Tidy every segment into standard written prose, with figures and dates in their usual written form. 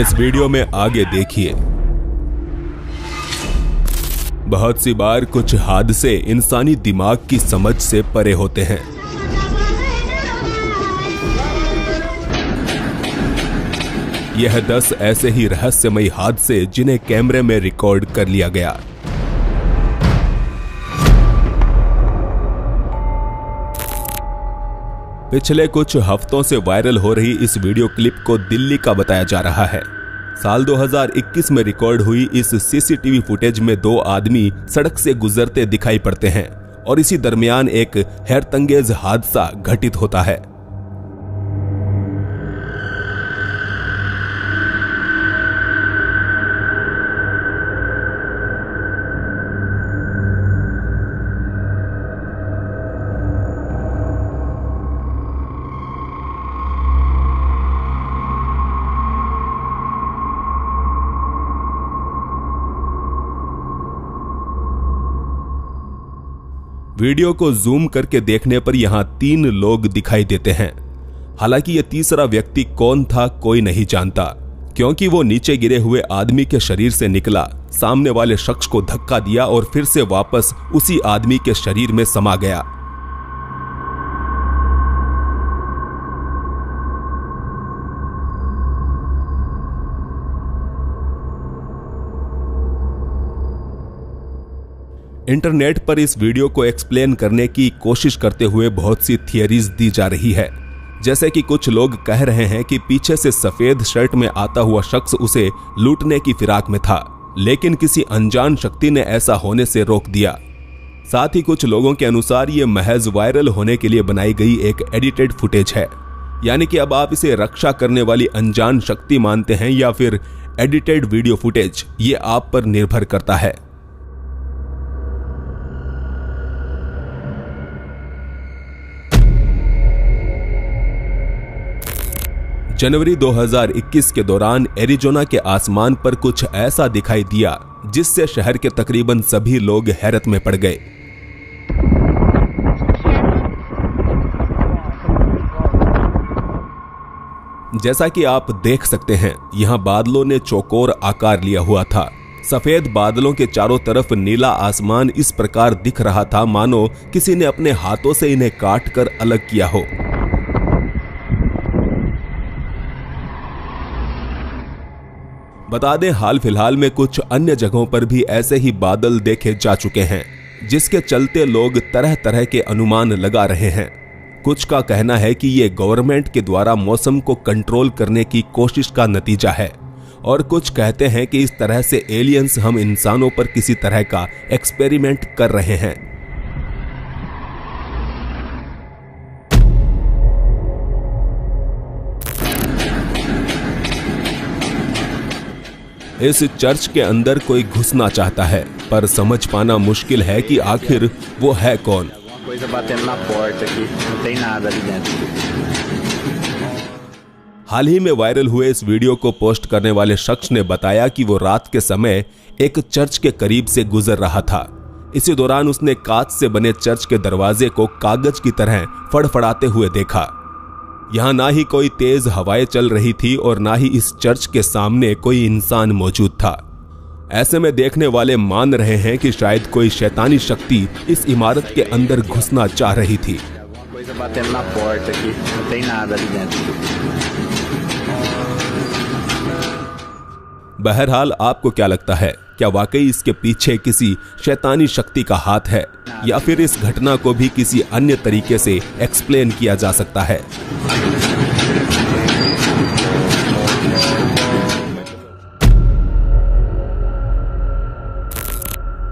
इस वीडियो में आगे देखिए। बहुत सी बार कुछ हादसे इंसानी दिमाग की समझ से परे होते हैं। यह 10 ऐसे ही रहस्यमयी हादसे जिन्हें कैमरे में रिकॉर्ड कर लिया गया। पिछले कुछ हफ्तों से वायरल हो रही इस वीडियो क्लिप को दिल्ली का बताया जा रहा है। साल 2021 में रिकॉर्ड हुई इस सीसीटीवी फुटेज में 2 आदमी सड़क से गुजरते दिखाई पड़ते हैं और इसी दरमियान एक हैरतअंगेज हादसा घटित होता है। वीडियो को जूम करके देखने पर यहां 3 लोग दिखाई देते हैं। हालांकि यह तीसरा व्यक्ति कौन था कोई नहीं जानता, क्योंकि वो नीचे गिरे हुए आदमी के शरीर से निकला, सामने वाले शख्स को धक्का दिया और फिर से वापस उसी आदमी के शरीर में समा गया। इंटरनेट पर इस वीडियो को एक्सप्लेन करने की कोशिश करते हुए बहुत सी थियरीज दी जा रही है। जैसे कि कुछ लोग कह रहे हैं कि पीछे से सफेद शर्ट में आता हुआ शख्स उसे लूटने की फिराक में था, लेकिन किसी अनजान शक्ति ने ऐसा होने से रोक दिया। साथ ही कुछ लोगों के अनुसार ये महज वायरल होने के लिए बनाई गई एक एडिटेड फुटेज है। यानी कि अब आप इसे रक्षा करने वाली अनजान शक्ति मानते हैं या फिर एडिटेड वीडियो फुटेज, ये आप पर निर्भर करता है। जनवरी 2021 के दौरान एरिजोना के आसमान पर कुछ ऐसा दिखाई दिया जिससे शहर के तकरीबन सभी लोग हैरत में पड़ गए। जैसा कि आप देख सकते हैं, यहां बादलों ने चौकोर आकार लिया हुआ था। सफेद बादलों के चारों तरफ नीला आसमान इस प्रकार दिख रहा था मानो किसी ने अपने हाथों से इन्हें काट कर अलग किया हो। बता दें, हाल फिलहाल में कुछ अन्य जगहों पर भी ऐसे ही बादल देखे जा चुके हैं, जिसके चलते लोग तरह तरह के अनुमान लगा रहे हैं। कुछ का कहना है कि ये गवर्नमेंट के द्वारा मौसम को कंट्रोल करने की कोशिश का नतीजा है, और कुछ कहते हैं कि इस तरह से एलियंस हम इंसानों पर किसी तरह का एक्सपेरिमेंट कर रहे हैं। इस चर्च के अंदर कोई घुसना चाहता है, पर समझ पाना मुश्किल है कि आखिर वो है कौन। हाल ही में वायरल हुए इस वीडियो को पोस्ट करने वाले शख्स ने बताया कि वो रात के समय एक चर्च के करीब से गुजर रहा था। इसी दौरान उसने कांच से बने चर्च के दरवाजे को कागज की तरह फड़फड़ाते हुए देखा। यहां ना ही कोई तेज हवाएं चल रही थी और ना ही इस चर्च के सामने कोई इंसान मौजूद था। ऐसे में देखने वाले मान रहे हैं कि शायद कोई शैतानी शक्ति इस इमारत के अंदर घुसना चाह रही थी। बहरहाल, आपको क्या लगता है? क्या वाकई इसके पीछे किसी शैतानी शक्ति का हाथ है, या फिर इस घटना को भी किसी अन्य तरीके से एक्सप्लेन किया जा सकता है?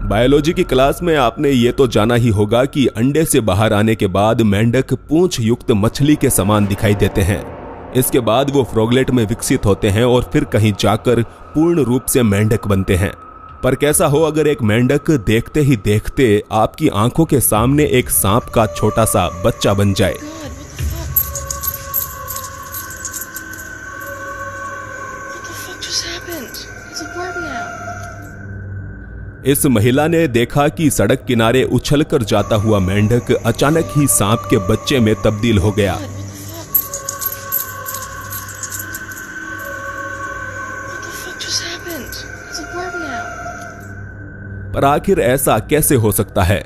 बायोलॉजी की क्लास में आपने ये तो जाना ही होगा कि अंडे से बाहर आने के बाद मेंढक पूंछ युक्त मछली के समान दिखाई देते हैं। इसके बाद वो फ्रॉगलेट में विकसित होते हैं और फिर कहीं जाकर पूर्ण रूप से मेंढक बनते हैं। पर कैसा हो अगर एक मेंढक देखते ही देखते आपकी आंखों के सामने एक सांप का छोटा सा बच्चा बन जाए। इस महिला ने देखा कि सड़क किनारे उछलकर जाता हुआ मेंढक अचानक ही सांप के बच्चे में तब्दील हो गया। पर आखिर ऐसा कैसे हो सकता है?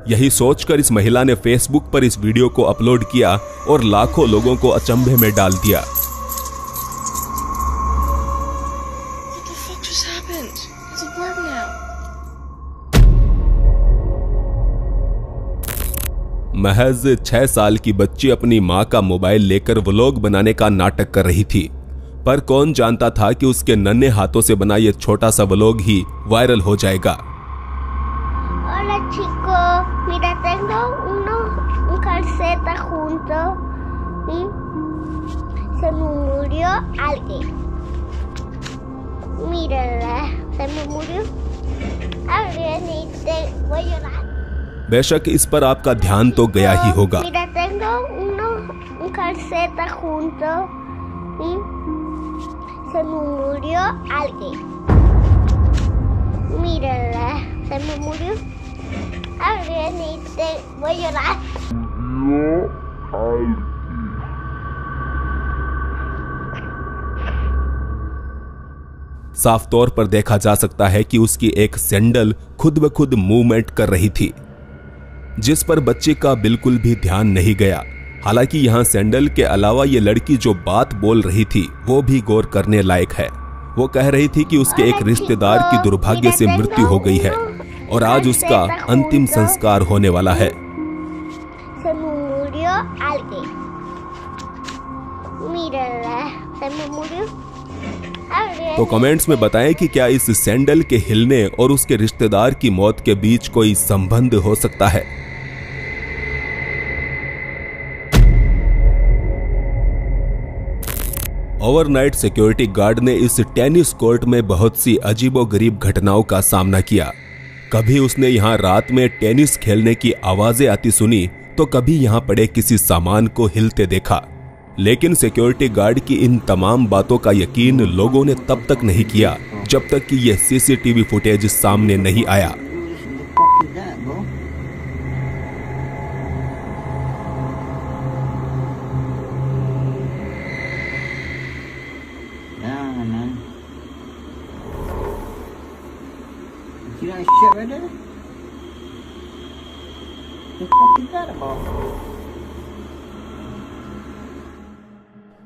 यही सोचकर इस महिला ने फेसबुक पर इस वीडियो को अपलोड किया और लाखों लोगों को अचंभे में डाल दिया। महज 6 साल की बच्ची अपनी मां का मोबाइल लेकर व्लॉग बनाने का नाटक कर रही थी, पर कौन जानता था कि उसके नन्हे हाथों से बना ये छोटा सा व्लॉग ही वायरल हो जाएगा। Hola chico, mira tengo un calceta junto y se me murió alguien. Mírala, se me murió alguien y te voy a llorar. बेशक इस पर आपका ध्यान तो गया ही होगा। Mira tengo un calceta junto y se me murió alguien. Mírala, se me murió alguien y te voy a llorar. साफ तौर पर देखा जा सकता है कि उसकी एक सैंडल खुद ब खुद मूवमेंट कर रही थी, जिस पर बच्चे का बिल्कुल भी ध्यान नहीं गया। हालांकि यहाँ सैंडल के अलावा ये लड़की जो बात बोल रही थी वो भी गौर करने लायक है। वो कह रही थी कि उसके एक रिश्तेदार की दुर्भाग्य से मृत्यु हो गई है और आज उसका अंतिम संस्कार होने वाला है। तो कमेंट्स में बताएं कि क्या इस सैंडल के हिलने और उसके रिश्तेदार की मौत के बीच कोई संबंध हो सकता है। ओवरनाइट सिक्योरिटी गार्ड ने इस टेनिस कोर्ट में बहुत सी अजीबोगरीब घटनाओं का सामना किया। कभी उसने यहाँ रात में टेनिस खेलने की आवाजें आती सुनी तो कभी यहाँ पड़े किसी सामान को हिलते देखा। लेकिन सिक्योरिटी गार्ड की इन तमाम बातों का यकीन लोगों ने तब तक नहीं किया जब तक कि यह सीसीटीवी फुटेज सामने नहीं आया।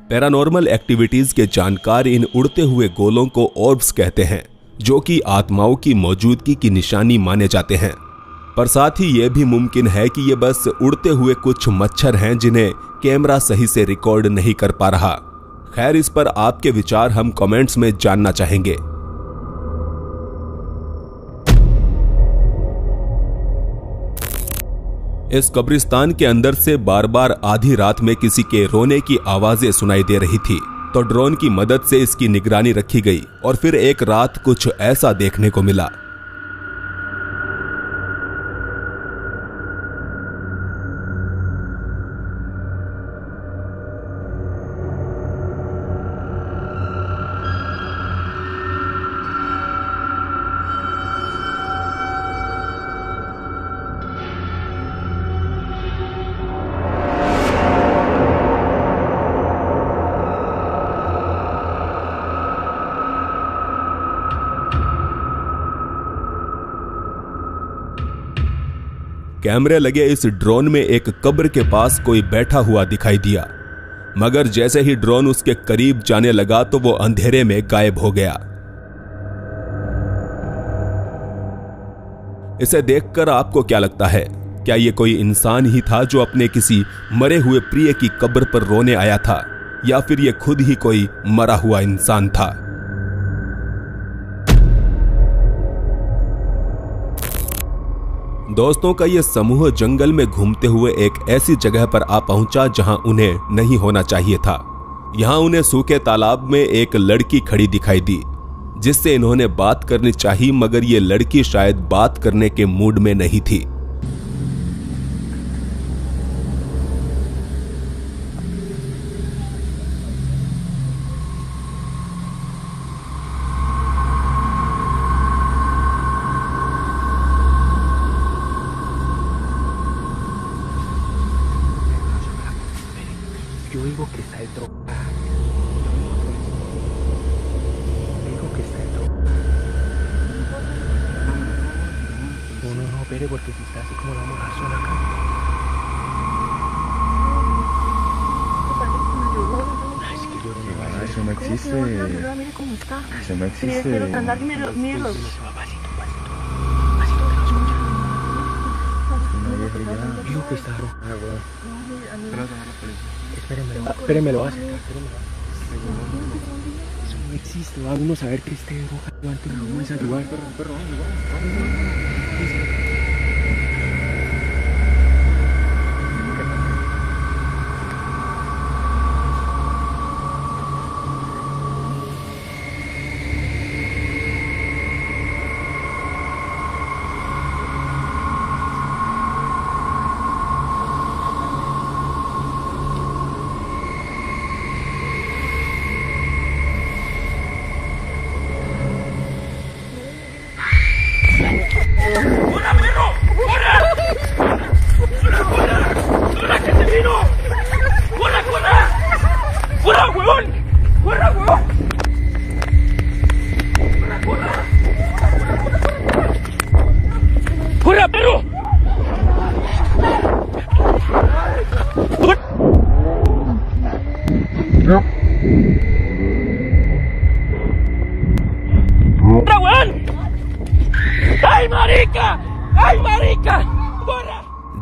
पैरानॉर्मल एक्टिविटीज के जानकार इन उड़ते हुए गोलों को ऑर्ब्स कहते हैं, जो कि आत्माओं की मौजूदगी की निशानी माने जाते हैं। पर साथ ही यह भी मुमकिन है कि ये बस उड़ते हुए कुछ मच्छर हैं जिन्हें कैमरा सही से रिकॉर्ड नहीं कर पा रहा। खैर, इस पर आपके विचार हम कमेंट्स में जानना चाहेंगे। इस कब्रिस्तान के अंदर से बार बार आधी रात में किसी के रोने की आवाजें सुनाई दे रही थी, तो ड्रोन की मदद से इसकी निगरानी रखी गई और फिर एक रात कुछ ऐसा देखने को मिला। कैमरे लगे इस ड्रोन में एक कब्र के पास कोई बैठा हुआ दिखाई दिया, मगर जैसे ही ड्रोन उसके करीब जाने लगा तो वो अंधेरे में गायब हो गया। इसे देखकर आपको क्या लगता है? क्या ये कोई इंसान ही था जो अपने किसी मरे हुए प्रिय की कब्र पर रोने आया था, या फिर ये खुद ही कोई मरा हुआ इंसान था? दोस्तों का यह समूह जंगल में घूमते हुए एक ऐसी जगह पर आ पहुंचा जहां उन्हें नहीं होना चाहिए था। यहां उन्हें सूखे तालाब में एक लड़की खड़ी दिखाई दी, जिससे इन्होंने बात करनी चाहिए, मगर ये लड़की शायद बात करने के मूड में नहीं थी। Yo digo que está drogada. Digo que está drogada. espere porque si está así como la vamos a dejar sola acá. Ay, es que yo no. Eso no existe. Mira cómo está. Eso no existe. Míralo. Digo que está roja. Espéreme, lo va a acercar. Eso no existe. Va uno a saber que esté roja antes de vamos a ayudar. Perro.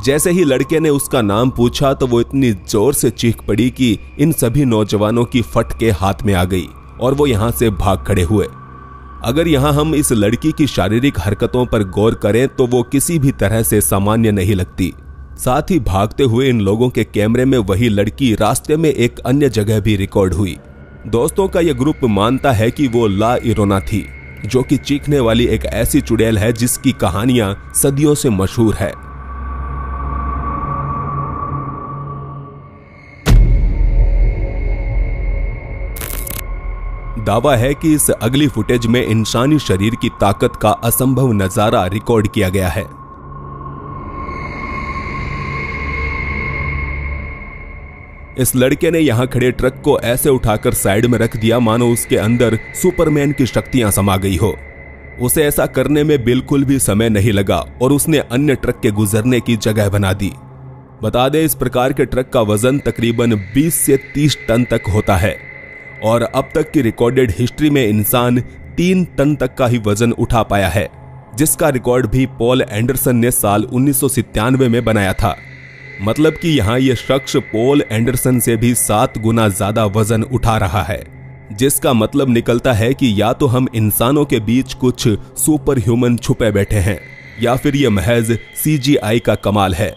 जैसे ही लड़के ने उसका नाम पूछा तो वो इतनी जोर से चीख पड़ी कि इन सभी नौजवानों की फट के हाथ में आ गई और वो यहाँ से भाग खड़े हुए। अगर यहाँ हम इस लड़की की शारीरिक हरकतों पर गौर करें तो वो किसी भी तरह से सामान्य नहीं लगती। साथ ही भागते हुए इन लोगों के कैमरे में वही लड़की रास्ते में एक अन्य जगह भी रिकॉर्ड हुई। दोस्तों का यह ग्रुप मानता है कि वो ला इरोना थी, जो कि चीखने वाली एक ऐसी चुड़ैल है जिसकी कहानियां सदियों से मशहूर है। दावा है कि इस अगली फुटेज में इंसानी शरीर की ताकत का असंभव नजारा रिकॉर्ड किया गया है। इस लड़के ने यहां खड़े ट्रक को ऐसे उठाकर साइड में रख दिया मानो उसके अंदर सुपरमैन की शक्तियां समा गई हो। उसे ऐसा करने में बिल्कुल भी समय नहीं लगा और उसने अन्य ट्रक के गुजरने की जगह बना दी। बता दें, इस प्रकार के ट्रक का वजन तकरीबन 20 से 30 टन तक होता है और अब तक की रिकॉर्डेड हिस्ट्री में इंसान 3 टन तक का ही वजन उठा पाया है, जिसका रिकॉर्ड भी पॉल एंडरसन ने साल 1997 में बनाया था। मतलब कि यहाँ यह शख्स पॉल एंडरसन से भी 7 गुना ज्यादा वजन उठा रहा है, जिसका मतलब निकलता है कि या तो हम इंसानों के बीच कुछ सुपर ह्यूमन छुपे बैठे हैं या फिर यह महज CGI का कमाल है।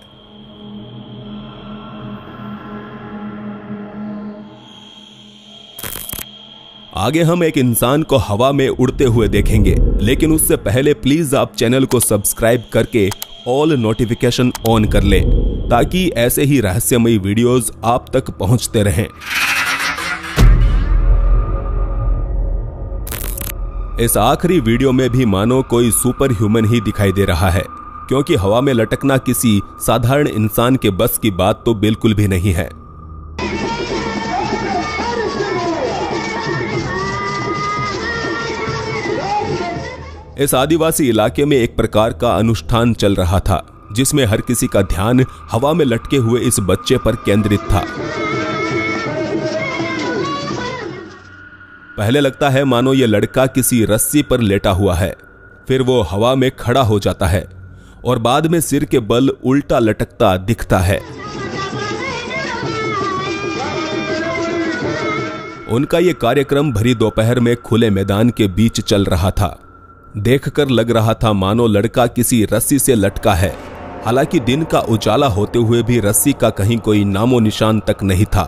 आगे हम एक इंसान को हवा में उड़ते हुए देखेंगे, लेकिन उससे पहले प्लीज आप चैनल को सब्सक्राइब करके ऑल नोटिफिकेशन ऑन कर लें ताकि ऐसे ही रहस्यमयी वीडियोस आप तक पहुंचते रहें। इस आखिरी वीडियो में भी मानो कोई सुपर ह्यूमन ही दिखाई दे रहा है, क्योंकि हवा में लटकना किसी साधारण इंसान के बस की बात तो बिल्कुल भी नहीं है। इस आदिवासी इलाके में एक प्रकार का अनुष्ठान चल रहा था, जिसमें हर किसी का ध्यान हवा में लटके हुए इस बच्चे पर केंद्रित था। पहले लगता है मानो यह लड़का किसी रस्सी पर लेटा हुआ है, फिर वो हवा में खड़ा हो जाता है और बाद में सिर के बल उल्टा लटकता दिखता है। उनका यह कार्यक्रम भरी दोपहर में खुले मैदान के बीच चल रहा था। देखकर लग रहा था मानो लड़का किसी रस्सी से लटका है। हालांकि दिन का उजाला होते हुए भी रस्सी का कहीं कोई नामो निशान तक नहीं था।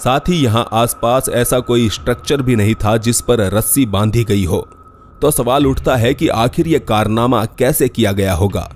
साथ ही यहाँ आसपास ऐसा कोई स्ट्रक्चर भी नहीं था जिस पर रस्सी बांधी गई हो। तो सवाल उठता है कि आखिर यह कारनामा कैसे किया गया होगा।